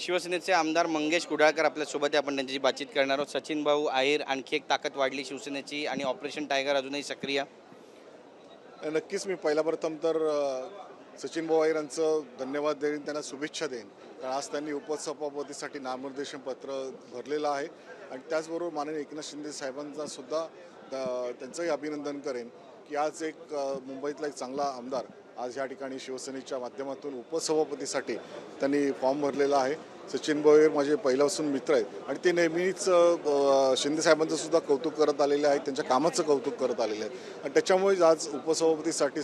शिवसेनेचे आमदार मंगेश कुडाळकर आपल्यासोबत आहे. आपण त्यांच्याशी बातचीत करणार आहोत. सचिन भाऊ आहेर आणखी एक ताकद वाढली शिवसेनेची आणि ऑपरेशन टायगर अजूनही सक्रिय. नक्कीच मी पहिला प्रथम तर सचिन भाऊ आहेर यांचं धन्यवाद देईन, त्यांना शुभेच्छा देईन. कारण आज त्यांनी उपसभापतीसाठी नामनिर्देशन पत्र भरलेलं आहे आणि त्याचबरोबर माननीय एकनाथ शिंदे साहेबांचा सुद्धा त्यांचंही अभिनंदन करेन की आज एक मुंबईतला एक चांगला आमदार आज या ठिकाणी शिवसेनेच्या माध्यमातून उपसभापतीसाठी त्यांनी फॉर्म भरलेला आहे. सचिन भाऊ आहेर माझे पहिल्यापासून मित्र आहेत आणि ते नेहमीच शिंदे साहेबांचं सुद्धा कौतुक करत आलेले आहेत, त्यांच्या कामाचं कौतुक करत आलेले आहेत आणि त्याच्यामुळे आज उपसभापतीसाठी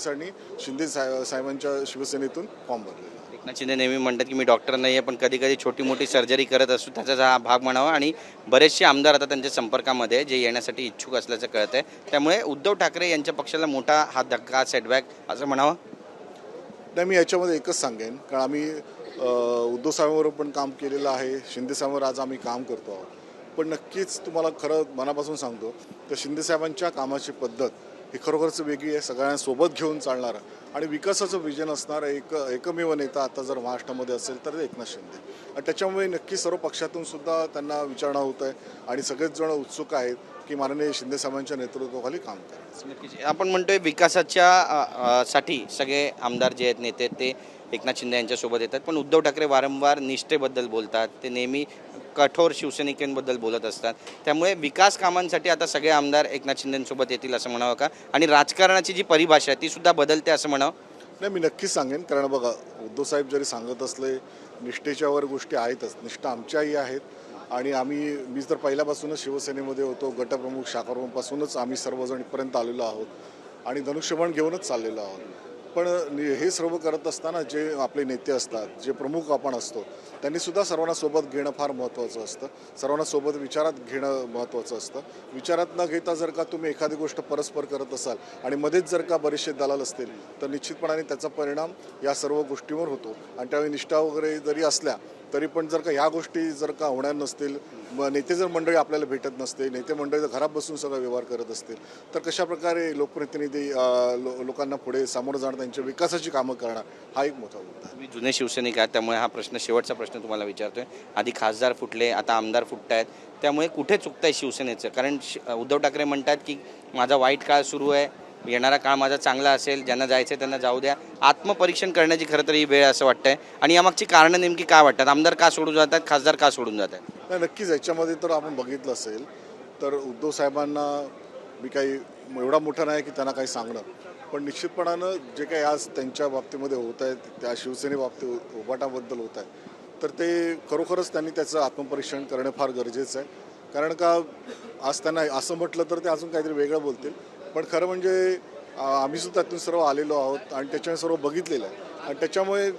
शिंदे साहेबांच्या शिवसेनेतून फॉर्म भरलेला आहे. एकनाथ शिंदे नेहमी म्हणतात की मी डॉक्टर नाही आहे, पण कधी कधी छोटी मोठी सर्जरी करत असतो, त्याचाच हा भाग म्हणावा. आणि बरेचसे आमदार आता त्यांच्या संपर्कामध्ये जे येण्यासाठी इच्छुक असल्याचं कळत आहे. त्यामुळे उद्धव ठाकरे यांच्या पक्षाला मोठा हा धक्का सेटबॅक असं म्हणावं. नाही, मी याच्यामध्ये एकच सांगेन, कारण आम्ही उद्धव साहेबांवर पण काम केलेलं आहे, शिंदे साहेबांवर आज आम्ही काम करतो आहोत. पण नक्कीच तुम्हाला खरं मनापासून सांगतो तर शिंदे साहेबांच्या कामाची पद्धत ही खरोखरच वेगळी आहे, सगळ्यांना सोबत घेऊन चालणारं आणि विकासाचं विजन असणारं एकमेव नेता आता जर महाराष्ट्रामध्ये असेल तर एकनाथ शिंदे. आणि त्याच्यामुळे नक्की सर्व पक्षातून सुद्धा त्यांना विचारणा होत आहे आणि सगळेच जण उत्सुक आहेत की माननीय शिंदे साहेबांच्या नेतृत्वाखाली काम करायचं. नक्कीच आपण म्हणतोय विकासाच्या साठी सगळे आमदार जे आहेत नेते ते एकनाथ शिंदे यांच्यासोबत येतात, पण उद्धव ठाकरे वारंवार निष्ठेबद्दल बोलतात, ते नेहमी कठोर शिवसैनिकांबद्दल बोलत असतात. त्यामुळे विकास कामांसाठी आता सगळे आमदार एकनाथ शिंदेंसोबत येतील असं म्हणावं का? आणि राजकारणाची जी परिभाषा आहे ती सुद्धा बदलते असं म्हणावं. नाही, मी नक्कीच सांगेन, कारण बघा उद्धव साहेब जरी सांगत असले निष्ठेच्यावर गोष्टी आहेतच, निष्ठा आमच्याही आहेत आणि मी तर पहिल्यापासूनच शिवसेनेमध्ये होतो, गटप्रमुख शाखाप्रमुखपासूनच आम्ही सर्वजण इथपर्यंत आलेलो आहोत आणि धनुष्यबाण घेऊनच चाललेलो आहोत. पण हे सर्व करत असताना जे आपले नेते असतात, जे प्रमुख आपण असतो, त्यांनीसुद्धा सर्वांना सोबत घेणं फार महत्त्वाचं असतं, सर्वांना सोबत विचारात घेणं महत्त्वाचं असतं. विचारात न घेता जर का तुम्ही एखादी गोष्ट परस्पर करत असाल आणि मध्येच जर का बरेचसे दलाल असतील तर निश्चितपणाने त्याचा परिणाम या सर्व गोष्टींवर होतो. आणि त्यावेळी निष्ठा वगैरे जरी असल्या तरी पण जर का ह्या गोष्टी जर का होणार नसतील, नेते जर मंडळी आपल्याला भेटत नसते, नेते मंडळी जर घरात बसून सगळं व्यवहार करत असतील तर कशाप्रकारे लोकप्रतिनिधी लोकांना पुढे सामोरं जाणं, त्यांच्या विकासाची कामं करणं हा एक मोठा मुद्दा आहे. तुम्ही जुने शिवसैनिक आहात, त्यामुळे हा प्रश्न शेवटचा प्रश्न तुम्हाला विचारतोय. आधी खासदार फुटले, आता आमदार फुटत आहेत, त्यामुळे कुठे चुकतंय शिवसेनेचं? कारण उद्धव ठाकरे म्हणतात की माझा वाईट काळ सुरू आहे, येणारा काळ माझा चांगला असेल, ज्यांना जायचं आहे त्यांना जाऊ द्या. आत्मपरीक्षण करण्याची खरं तर ही वेळ असं वाटतंय. आणि यामागची कारणं नेमकी काय वाटतात? आमदार का सोडून जातात, खासदार का सोडून जातात? नाही, नक्कीच याच्यामध्ये तर आपण बघितलं असेल तर उद्धव साहेबांना मी काही एवढा मोठा नाही की त्यांना काही सांगणं, पण निश्चितपणानं जे काही आज त्यांच्या बाबतीमध्ये होत आहे, त्या शिवसेनेबाबतीत उभाटाबद्दल होत आहे, तर ते खरोखरच त्यांनी त्याचं आत्मपरीक्षण करणं फार गरजेचं आहे. कारण का आज त्यांना असं म्हटलं तर ते अजून काहीतरी वेगळं बोलतील, पण खरं म्हणजे आम्हीसुद्धा त्यातून सर्व आलेलो आहोत आणि त्याच्याने सर्व बघितलेलं आहे आणि त्याच्यामुळे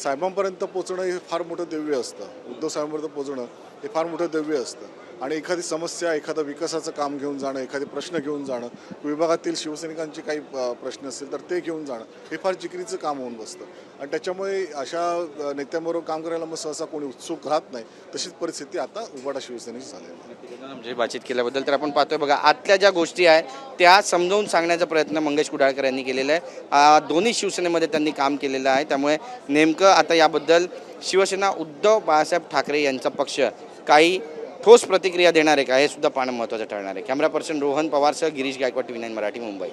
साहेबांपर्यंत पोचणं हे फार मोठं दिव्य असतं. उद्धव साहेबांपर्यंत पोचणं हे फार मोठं दिव्य असतं आणि एखादी समस्या, एखादं विकासाचं काम घेऊन जाणं, एखादे प्रश्न घेऊन जाणं, विभागातील शिवसैनिकांचे काही प्रश्न असतील तर ते घेऊन जाणं हे फार जिकरीचं काम होऊन बसतं आणि त्याच्यामुळे अशा नेत्यांबरोबर काम करायला मग सहसा कोणी उत्सुक राहत नाही. तशीच परिस्थिती आता उभाटा शिवसेनेची झालेली आहे. म्हणजे बातचीत केल्याबद्दल तर आपण पाहतोय बघा, आतल्या ज्या गोष्टी आहेत त्या समजावून सांगण्याचा प्रयत्न मंगेश कुडाळकर यांनी केलेला आहे. दोन्ही शिवसेनेमध्ये त्यांनी काम केलेलं आहे, त्यामुळे नेमकं आता याबद्दल शिवसेना उद्धव बाळासाहेब ठाकरे यांचा पक्ष काही ठोस प्रतिक्रिया देणार आहे का, हे सुद्धा पाहणं महत्त्वाचं ठरणार आहे. कॅमेरा पर्सन रोहन पवारसह गिरीश गायकवाड, TV9 मराठी, मुंबई.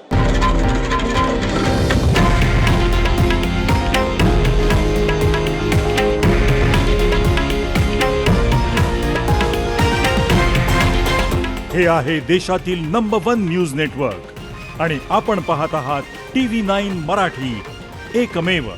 हे आहे देशातील नंबर 1 न्यूज नेटवर्क आणि आपण पाहत आहात TV9 मराठी, एकमेव.